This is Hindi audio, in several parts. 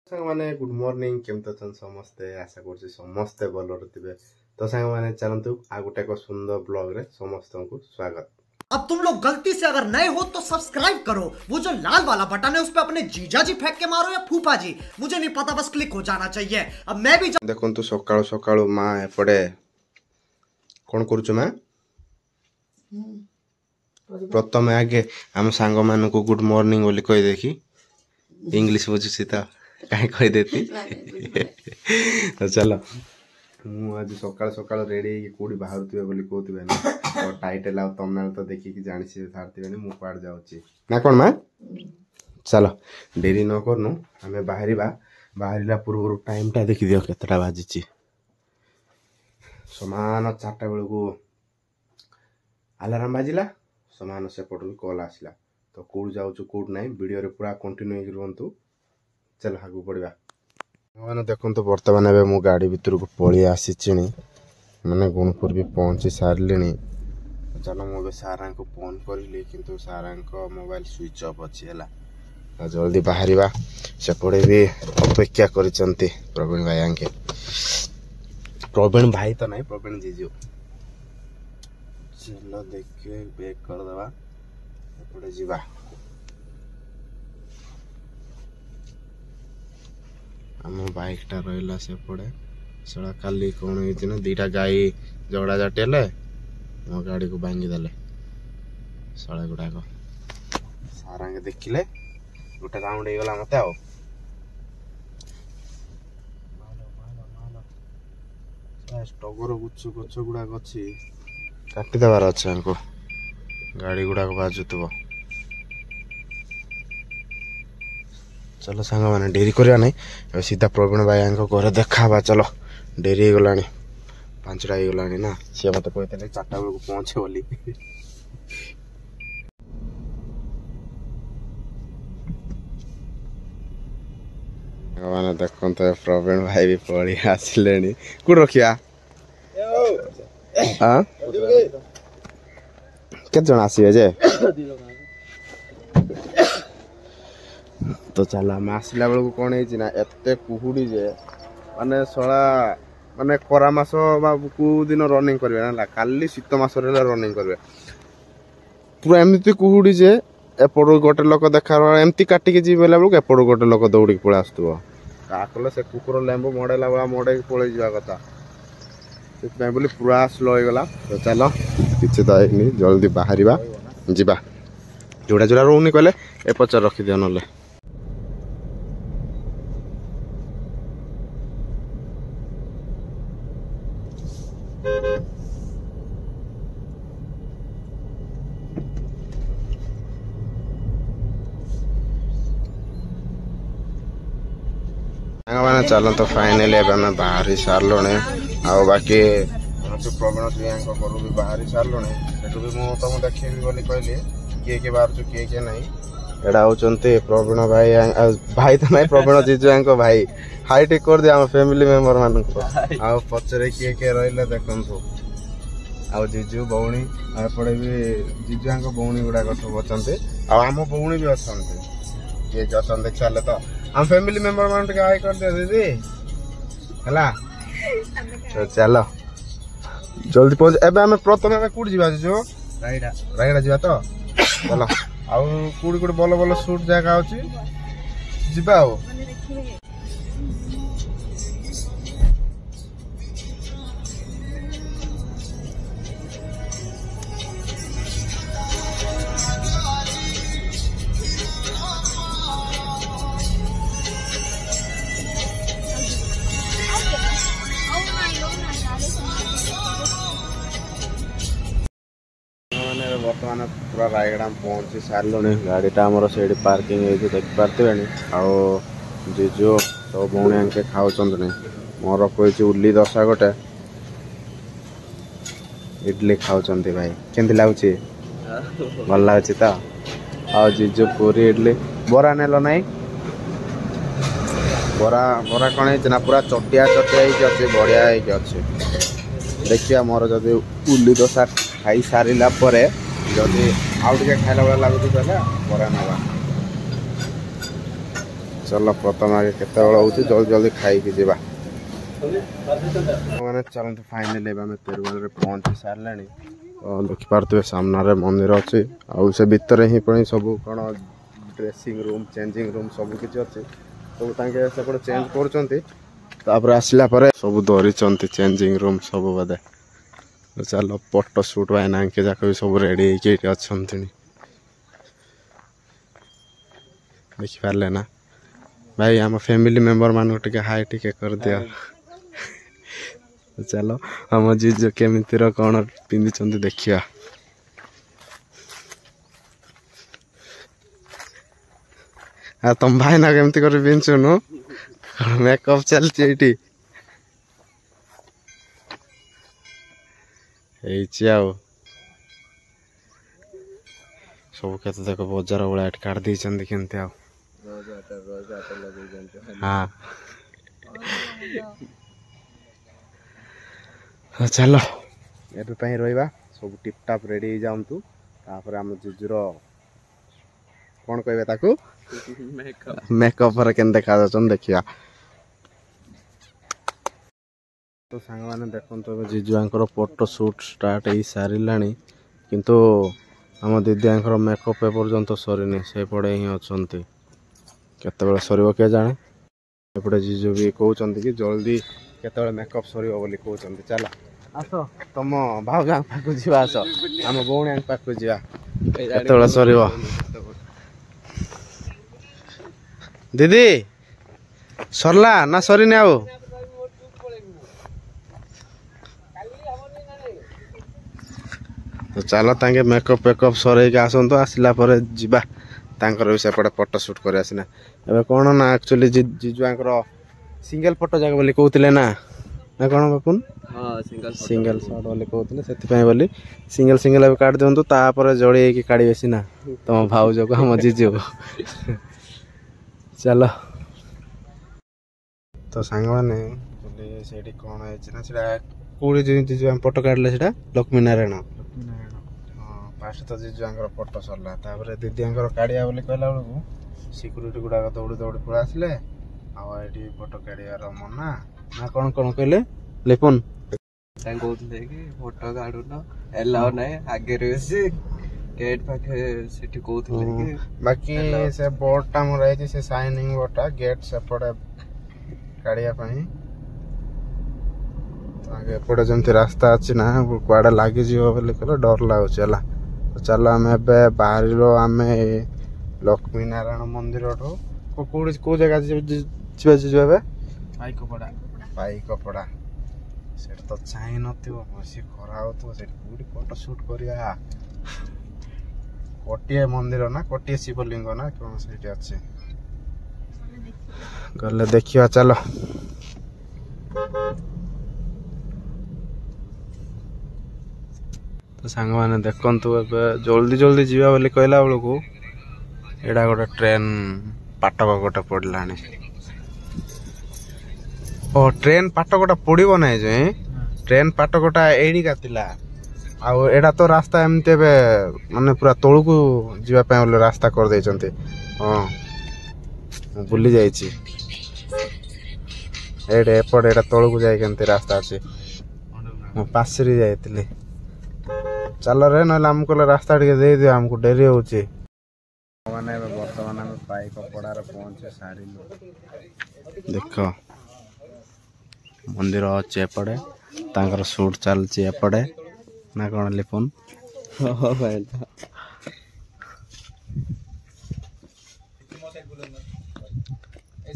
सांग माने गुड मॉर्निंग केमते छन समस्ते आशा करछि समस्ते भलो रहिबे। तो सांग माने चलंतु आ गुटे को सुंदर ब्लॉग रे समस्तन को स्वागत। अब तुम लोग गलती से अगर नए हो तो सब्सक्राइब करो, वो जो लाल वाला बटन है उस पे अपने जीजा जी फेंक के मारो या फूफा जी, मुझे नहीं पता, बस क्लिक हो जाना चाहिए। अब मैं भी देखंतु सकाळो सकाळो मां एपडे कोन करूछु मां प्रथम आगे हम सांग मान को गुड मॉर्निंग बोली कहि देखी इंग्लिश बुझुसी त काहे कहि देती तो चलो मु आज सकाळ सकाळ रेडी कोडी बाहरथिबे बोली कहथिबे ना तो टाइटल आ थंबनेल तो देखि कि जानि से थारथिबे मु पाड जाउची ना कोन मां। चलो देरी न करनु हमें बाहरिला पूर्व टाइम टा देखि दियो केतटा बाजिची समान 4टा बेल को अलार्म बाजिला समान से पटल कॉल आसला तो कोड जाउछु कोड नाही वीडियो रे पूरा कंटिन्यू ही रहंतु। चल आगु पड़वा माने देखंतु वर्तमान एबे मु गाड़ी भीतर को पळी आसी चिनी माने गुणपुर भी पहुंची सारलेनी। चलो मु बे सारा को फोन करली किंतु सारा को मोबाइल स्विच ऑफ अछि हला जल्दी बाहरिबा से पड़े भी अपेक्षा करिसंती प्रवीण भाई आंके प्रवीण भाई तो नहीं प्रवीण जीजू। चलो देखे बैक कर दवा एपड़े जीवा आम बाइक टा रहिला से पड़े सड़ा काली कौन होती ना दीटा गाई झगड़ा जाटेले मो गाड़ी को भांगी देले सड़ा गुड़ाक सारा देखिले गोटे राउंड हो गला मते आओ टगर गुच्छ गछ गुड़ाक अच्छी काटी देवार अच्छे हमको गाड़ी गुड़ाक बाजुव। चलो सांग मैंने डेरी करवा नहीं सीधा प्रवीण भाई घर देखा चलो डेरी हो गला 5टा हो गला ना सी मत कहते 4टा बेल को पहुंचे बोली मैंने देखो तो प्रवीण भाई भी पड़ी आसिले कौट रखिया हाँ केत जन आसवे जे तो चल आम आसला बेल को कौन है एत कुहुड़ी जे माने सला माने खरा मास को दिन रनिंग करबे ना काली शीत मास रनिंग करबे पूरा एमती कुहुड़ी जे एपड़ गोटे लोक देखा एमती काटिकी जी बेला बेलू एपड़ गोटे लोक दौड़ी पड़े आसुव काकले से कुकुर लेंबू मड़ेला बेला मड़े पड़े जा कथा से बोली पूरा स्लो हो गला। तो चलो किसी तो नहीं जल्दी बाहर जीवा जोड़ा जोड़ा रोनी कहले ए पचार रखी दिया ना मैंने चलो तो फाइनली अब बाहरी सारे आ बाकी प्रवीण जी घर भी बाहरी सारे से भी तुम देखी बोली कहली किए किए बाहर किए किए ना एड़ा होती प्रवीण भाई भाई तो नहीं प्रवीण जीजू भाई हाई टिक कर दिया फैमिली मेंबर मान पचरे किए किए रही देखु आ जीजू भौणी एपटे भी जीजू भौणी गुड़ाक सब अच्छा आम भौणी भी अच्छा किए अच्छा देखा तो हम फैमिली मेंबर मान हाई कर दिया दीदी है। तो चलो जल्दी पहुंच एबे हमें प्रथम कौट जा जो रायगड़ा जा तो चलो आउ कौट कौट भल भल सुट जगह अच्छी जीवा बर्तमान पूरा रायगड़ा पहुंची सारे गाड़ीटा आमर से पार्किंग देख पारे आओ जीजू सब भौणी आंके खाऊ मोर कही उल्ली दशा गोटे इडली खाऊ भाई केमती लगुच भल लगुच तो आओ जीजू पूरी इडली बरा नेल नाई बरा बरा कौन है पूरा चटिया चटिया अच्छे बढ़िया अच्छे देखिए मोर जदि उल्ली दशा खाई सारा जदि आउ टे खाला बेला लगुच कहले बरा ना चलो प्रथम आगे केते बेला होउची जल्दी जल्दी खाई के जीवा माने चलते फाइनली आम तेरुगल रे पहुंची सारलानी देखि पारथुवे सामना रे मंदिर अछि आ से भीतर ही पणी सब कोन ड्रेसिंग रूम चेंजिंग रूम सब किछ अछि सब तांके सेपड चेंज करचंती तापर आसिला परे सब धरि चंती चेंजिंग रूम सब बदे चलो फोटो शूट भाई ना के जाक सब रेडी के अछंती देखि पारले ना भाई आम फैमिली मेंबर मान टिके हाई टिके कर दिया चलो हम जीजो केमितिर कौन पिंधि देखिया आ तुम भाई ना केमती कर पिंधुनु मेकअप चलती एटी सब केते देख बजार वाला काट दी केमती आ हाँ चलो एपी रहा सब टिपटाप रेडी जाऊँ तापर आम जीजूर कौन कहे ताकू मेकअप केन देखा देखिया तो सांग मैंने देखो जीजू फोटो शूट स्टार्ट हो सारा किंतु आम दीदी मेकअप एपर्यंत सरीनी से पड़े ही अच्छा केत सर किए जाने एपटे जीजू भी कहते कि जल्दी केत मेकअप सर बोली कहते चल आस तुम भाउज पाक जा आस आम भौणी पाक जा केत सर दीदी सरला ना सरीनी आउ तो चलो तांके मेकअप वेकअप सर आसतु आसला जीवा तांकर भी सेपटे फोटो शूट कर आसना एबे कौन ना एक्चुअली जीजुआंकर सिंगल फोटो जाक बोली कहते ना ना कौन बापुन सिंगल शॉट बोली कहते से बोली सिंगल सिंगल अब काट दिंतु तापर जड़ी काढ़े सीना तुम भाउज को हम जीजू चलो तो सांग मैंने से कौन है कौड़ी जीजु फोटो काढ़ले से लक्ष्मी नारायण हाँ फास्ट तो जीजुआंकर फोटो सरला तापर दीदी काढ़िया बोली कहला बेलू सिक्यूरीटी गुड़ाक दौड़ी दौड़ी पड़ा आसिले आठी फोटो काढ़ार मना ना कौन कौन कहले लिपुन कहते कि फोटो काढ़ुन एलाउ ना आगे गेट पाखे सेठी कहते बाकी से बोर्डटा मोर से साइनिंग बोर्डटा गेट सेपटे काढ़िया आगे एपटे जमी रास्ता अच्छी ना कड़े लगी बोले कह डर लगुच है तो चलो आम बाहर आम लक्ष्मी नारायण मंदिर कौ जगह जीवा पाइकपड़ा से तो चाह नी खरा हो फोटो शूट करिया कोटिए मंदिर ना कोटिए शिवलिंग ना कौन से अच्छे गले देखिया चलो तो सांग मैंने देखु जल्दी जल्दी जीवा बोली कहला बेलू एडा गोटे ट्रेन पाटक गोटे पड़ा ओ ट्रेन पाटकटा पड़ो ना जो ट्रेन पाटकटा एडिका थिला आउ एडा तो रास्ता एमती माने पूरा तौक जावाई रास्ता कर देइचंती हाँ बुली जाइछि एडे एपटे एडा तौक जाई केमती रास्ता अछि मो पासरी जाइतिली चल रे ना आमको रास्ता टे दे दियो हमको डेरी होची माने वर्तमान हम पाइकपड़ा रे पहुंचे सारी देखो मंदिर अच्छे एपटे तांकर शूट चलची एपटे ना कौन लिपुन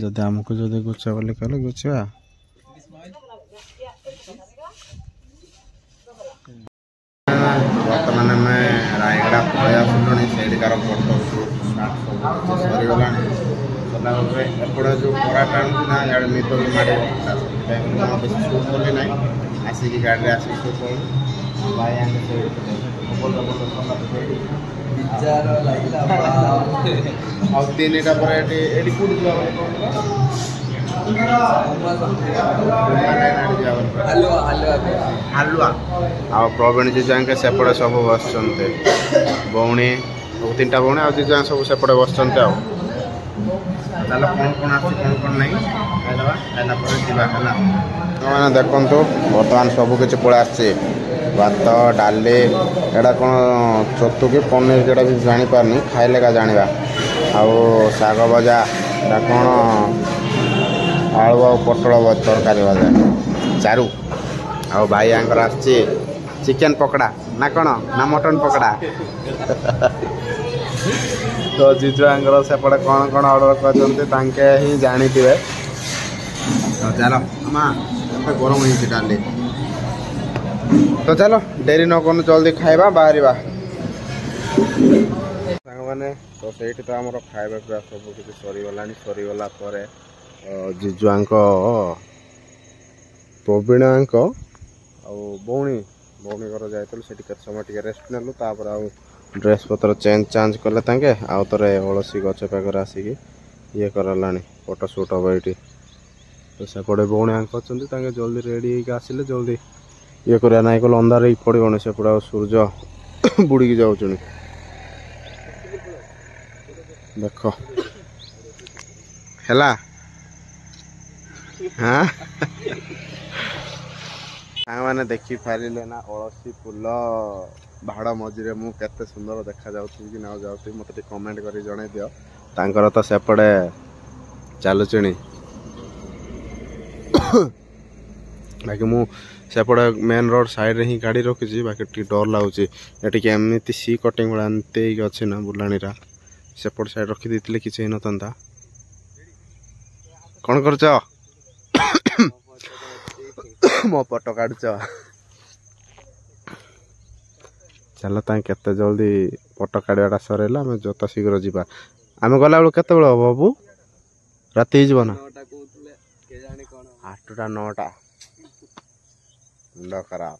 जदि आमको जदि गुच्छा बोली कहले गुच्छा बर्तमान आम रायगड़ा पलि आसलुँ सेठार फोटो शूट सरीगला एपटे जो परा टाणुना इे निद भी मारे बेस शूट कली ना आसिक गाड़ी आसिक शूट कलु भाई तीन पर हालुआ आ प्रवीण जीजा सेपटे सब बस भौणी तीन टा भौणी आ जीजा सब सेपटे बस ଚାଲ କ'ଣ କ'ଣ ଆସୁଛି କ'ଣ କ'ଣ ନାହିଁ ଖାଇଦେବା, ଖାଇଲା ପରେ ଯିବା ହେଲା। ମାନେ ଦେଖନ୍ତୁ ବର୍ତ୍ତମାନ ସବୁ କିଛି ପଳେଇ ଆସିଛି, ଭାତ ଡାଲି, ଏଇଟା କ'ଣ ଛତୁ କି ପନିର ଯେଉଁଟା ବି ଜାଣିପାରୁନି, ଖାଇଲେ ଏକା ଜାଣିବା। ଆଉ ଶାଗ ଭଜା, ଏଇଟା କ'ଣ ଆଳୁ ଆଉ ପୋଟଳ ତରକାରୀ ଭଜା, ଚାରୁ। ଆଉ ଭାଇଆଙ୍କର ଆସିଛି ଚିକେନ ପକୋଡ଼ା ନା କ'ଣ ନା ମଟନ ପକୋଡ଼ା। ତ ଜିଜୁଆଙ୍କର ସେପଟେ କ'ଣ କ'ଣ ଅର୍ଡ଼ର କରିଛନ୍ତି ତାଙ୍କେ ହିଁ ଜାଣିଥିବେ। ଚାଲ ମା ଏତେ ଗରମ ହେଇଛି ଡାଲି। ତ ଚାଲ ଡେରି ନ କରୁନୁ, ଜଲ୍ଦି ଖାଇବା ବାହାରିବା ସାଙ୍ଗମାନେ। ତ ସେଇଠି ତ ଆମର ଖାଇବା ପିଇବା ସବୁ କିଛି ସରିଗଲାଣି। ସରିଗଲା ପରେ ଜିଜୁଆଙ୍କ ପ୍ରବୀଣାଙ୍କ ଆଉ ଭଉଣୀ ଘର ଯାଇଥିଲୁ, ସେଠି କେତେ ସମୟ ଟିକେ ରେଷ୍ଟ ନେଲୁ। ତାପରେ ଆଉ ଡ୍ରେସ୍ ପତ୍ର ଚେଞ୍ଜ କଲେ ତାଙ୍କେ, ଆଉ ଥରେ ଅଳସୀ ଗଛ ପାଖରେ ଆସିକି ଇଏ କରାଲାଣି, ଫଟୋ ସୁଟ୍ ହେବ ଏଇଠି। ତ ସେପଟେ ଭଉଣୀଆଙ୍କ ଅଛନ୍ତି, ତାଙ୍କେ ଜଲ୍ଦି ରେଡ଼ି ହେଇକି ଆସିଲେ ଜଲ୍ଦି ଇଏ କରିବା, ନାଇଁ କଲେ ଅନ୍ଧାର ହେଇକି ପଡ଼ିବନି। ସେପଟେ ଆଉ ସୂର୍ଯ୍ୟ ବୁଡ଼ିକି ଯାଉଛନ୍ତି ଦେଖ ହେଲା। ହଁ ସାଙ୍ଗମାନେ ଦେଖିପାରିଲେ ନା ଅଳସୀ ଫୁଲ ବାଡ଼ ମଝିରେ ମୁଁ କେତେ ସୁନ୍ଦର ଦେଖାଯାଉଥିବି କି ନ ଯାଉଥିବି, ମୋତେ ଟିକେ କମେଣ୍ଟ କରି ଜଣାଇ ଦିଅ। ତାଙ୍କର ତ ସେପଟେ ଚାଲୁଚୁଣି, ବାକି ମୁଁ ସେପଟେ ମେନ୍ ରୋଡ଼ ସାଇଡ଼ରେ ହିଁ ଗାଡ଼ି ରଖିଛି। ବାକି ଟିକେ ଡର ଲାଗୁଛି, ଏଠିକି ଏମିତି ସି କଟିଂ ଭଳିଆ ଏମିତି ହେଇକି ଅଛି ନା ବୁଲାଣିଟା, ସେପଟ ସାଇଡ଼ ରଖିଦେଇଥିଲେ କିଛି ହେଇନଥାନ୍ତା। କ'ଣ କରୁଛ? ମୋ ଫଟୋ କାଢୁଛ? ଚାଲ ତାଙ୍କେ କେତେ ଜଲ୍ଦି ଫଟୋ କାଢ଼ିବାଟା ସରେଇଲା, ଆମେ ଯଥା ଶୀଘ୍ର ଯିବା। ଆମେ ଗଲାବେଳକୁ କେତେବେଳେ ହବ ବାବୁ? ରାତି ହେଇଯିବ ନା? 8ଟା 9ଟା। ମୁଣ୍ଡ ଖରାପ।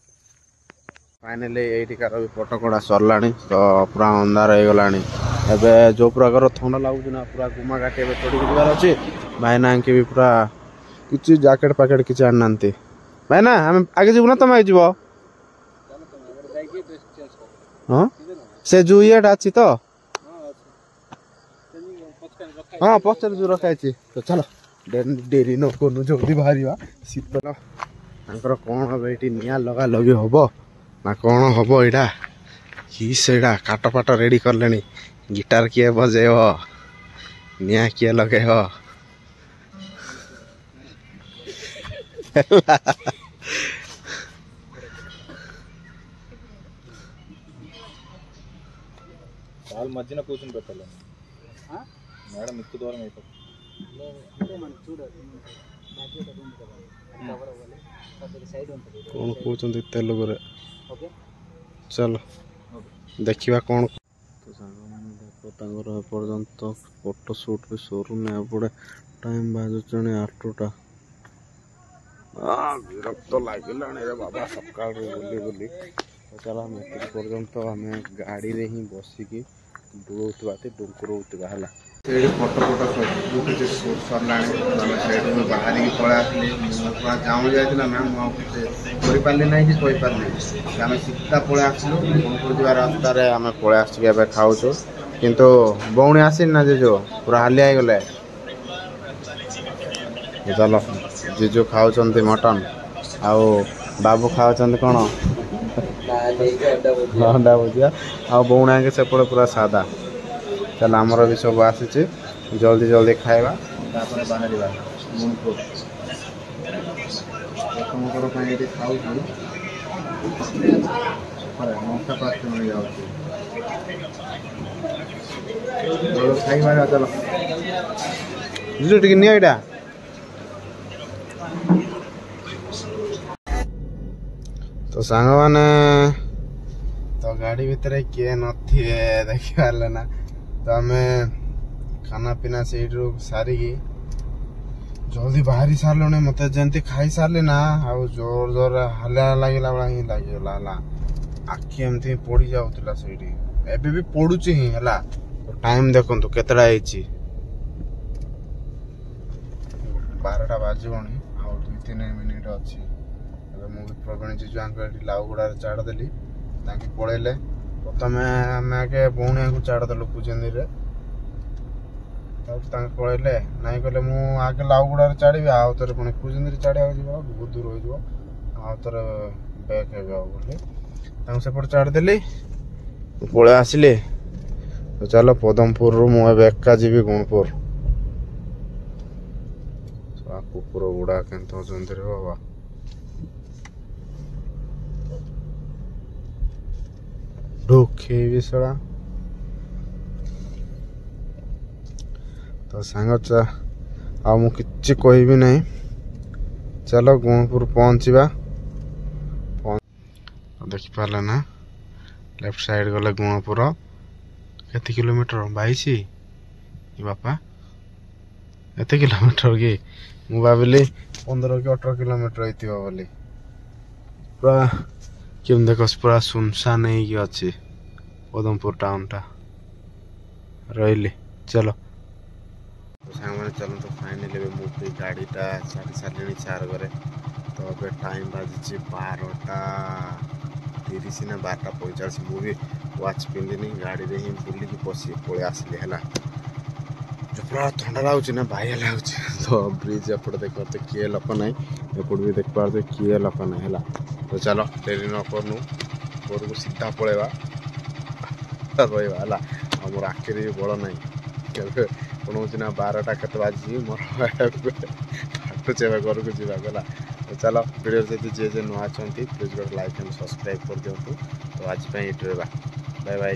ଫାଇନାଲି ଏଇଠିକାର ବି ଫଟୋ କଢ଼ା ସରିଲାଣି। ତ ପୁରା ଅନ୍ଧାର ହେଇଗଲାଣି। ଏବେ ଯେଉଁ ପ୍ରକାର ଥଣ୍ଡା ଲାଗୁଛି ନା, ପୁରା ଗୁମା କାଟି ଏବେ ଚଢ଼ିକି ଯିବାର ଅଛି। ଭାଇନାଙ୍କେ ବି ପୁରା କିଛି ଜ୍ୟାକେଟ୍ ପ୍ୟାକେଟ୍ କିଛି ଆଣିନାହାନ୍ତି। ଭାଇନା ଆମେ ଆଗେ ଯିବୁ ନା ତମେ ଆଗେ ଯିବ? ହଁ ସେ ଯେଉଁ ଇଏଟା ଅଛି ତ? ହଁ ପଛରେ ଯେଉଁ ରଖା ହେଇଛି। ତ ଚାଲ ଡେରି ନ କରୁନୁ, ଜଲ୍ଦି ବାହାରିବା। ଶୀତ ତାଙ୍କର କ'ଣ ହେବ ଏଇଠି, ନିଆଁ ଲଗା ଲଗି ହବ ନା କ'ଣ ହବ ଏଇଟା? କି ସେଇଟା କାଟ ପାଟ ରେଡ଼ି କଲେଣି। ଗିଟାର କିଏ ବଜେଇବ, ନିଆଁ କିଏ ଲଗେଇବ? వాళ్ళు మధ్యన కూర్చుని పెట్టాలి మేడం ఎక్కువ దూరం అయిపోతుంది କ'ଣ କହୁଛନ୍ତି ତେଲୁଗୁରେ? ଚାଲ ଦେଖିବା କ'ଣ। ତ ସାଙ୍ଗମାନେ ଦେଖ ତାଙ୍କର ଏପର୍ଯ୍ୟନ୍ତ ଫଟୋ ସୁଟ୍ ବି ସରୁନି। ଏପଟେ ଟାଇମ୍ ବାଜୁଛନ୍ତି 8ଟା। ବିରକ୍ତ ଲାଗିଲାଣି ରେ ବାବା ସକାଳରୁ ବୁଲି। ତ ଚାଲ ଆମେ ଏତିକି ପର୍ଯ୍ୟନ୍ତ ଆମେ ଗାଡ଼ିରେ ହିଁ ବସିକି ବୁଲଉଥିବା ଡୁଙ୍କୁରଉଥିବା ହେଲା। ସେଇଠି ଫଟୋ ସବୁ କିଛି ସୁଟ୍ ସରିଲାଣି। ଆମେ ସେଇଠୁ ବାହାରିକି ପଳେଇ ଆସିଲି। ପୁରା ଜାମ୍ ଯାଇଥିଲା ନା, ମୁଁ ଆଉ କିଛି କରିପାରିଲି ନାହିଁ କି କହିପାରିଲି। ଆମେ ସିଧା ପଳେଇ ଆସିଲୁ। ଗୁଣପୁର ଯିବା ରାସ୍ତାରେ ଆମେ ପଳେଇ ଆସିକି ଏବେ ଖାଉଛୁ। କିନ୍ତୁ ଭଉଣୀ ଆସିନି ନା ଜିଜୁ, ପୁରା ହାଲିଆ ହେଇଗଲେ। ଚାଲ ଜିଜୁ ଖାଉଛନ୍ତି ମଟନ୍, ଆଉ ବାବୁ ଖାଉଛନ୍ତି କ'ଣ ଅଣ୍ଡା ଭୁଜିଆ, ଆଉ ଭଉଣୀ ଆଗେ ସେପଟେ ପୁରା ସାଧା। ଚାଲ ଆମର ବି ସବୁ ଆସିଛି, ଜଲ୍ଦି ଖାଇବା, ତାପରେ ବାହାରିବା ଗୁଣପୁର। ପ୍ରଥମଥର ପାଇଁ ଏଠି ଖାଉଛୁ, 9ଟା 5ଟା ମିଳିଯାଉଛି। ଖାଇବା ଚାଲ ଜିଜୁ ଟିକେ ନିଅ ଏଇଟା। ତ ସାଙ୍ଗମାନେ ତ ଗାଡ଼ି ଭିତରେ କିଏ ନଥିବେ ଦେଖିପାରିଲେ ନା। ତ ଆମେ ଖାନା ପିନା ସେଇଠୁ ସାରିକି ଜଲ୍ଦି ବାହାରି ସାରିଲୁଣି। ମୋତେ ଯେମିତି ଖାଇସାରିଲି ନା, ଆଉ ଜୋର ହାଲିଆ ଲାଗିଲା ଭଳିଆ ହିଁ ଲାଗିଗଲା ହେଲା। ଆଖି ଏମିତି ପୋଡ଼ି ଯାଉଥିଲା ସେଇଠି, ଏବେ ବି ପୋଡ଼ୁଛି ହିଁ ହେଲା। ଟାଇମ୍ ଦେଖନ୍ତୁ କେତେଟା ହେଇଛି, 12ଟା ବାଜିବଣି, ଆଉ 2-3 ମିନିଟ୍ ଅଛି। ଏବେ ମୁଁ ବି ପ୍ରବୀଣ ଜିଜୁଆଙ୍କ ଏଠି ଲାଉଗୁଡ଼ାରେ ଛାଡ଼ିଦେଲି, ତାଙ୍କେ ପଳେଇଲେ। ପ୍ରଥମେ ଆମେ ଆଗେ ଭଉଣୀଙ୍କୁ ଛାଡ଼ିଦେଲୁ କୁଜେନ୍ଦିରେ। पलैले नाई कहले मु आगे लाउगुड़ा चढ़ी आउ थे पुणी कुजंदी चढ़ा बहुत दूर हो आउ थे बैक हे सेपट छाड़देली पलि आसिली तो चलो पदमपुर रु मुझे एका जी गुणपुर कुकुर गुड़ा के बाबा ढोखे सड़ा तो सांग आ मु किछि कहबी नहीं चलो गुणपुर पहुँचवा देखी पारे ना लेफ्ट साइड गले गुणपुर केते किलोमीटर 22 बापा एते किलोमीटर कि मु भाविली 15 कि 18 किलोमीटर होइतिबा बोली पूरा केम देखस पूरा सुनसान नहीं अच्छी पदमपुर टाउन टा रही चलो सामने चलो तो फाइनली मुझे गाड़ीटा छाड़ी सारे 4 घरे तो अब टाइम बाजी 12:30 ना 12:45 मुझे वाच पिंधिनी गाड़ी में ही बुलिकी पशि पलि आसली है जो पूरा ठंडा लगुच ना बाह्य लगुच तो ब्रिज एपट देख पारे किए लोक ना एपट भी देख पारे किए लोक ना है तो चलो डेरी न करनु घर को सीधा पलैवा रहा है मोर आखिर भी बड़ ना कौन हो 12टा के बाजी मोर फाटुचे घर को जावा तो चलो वीडियो जब जे नुआ चाहती प्लीज गोटे लाइक एंड सब्सक्राइब कर दिंतु तो आज ये बाय बाय।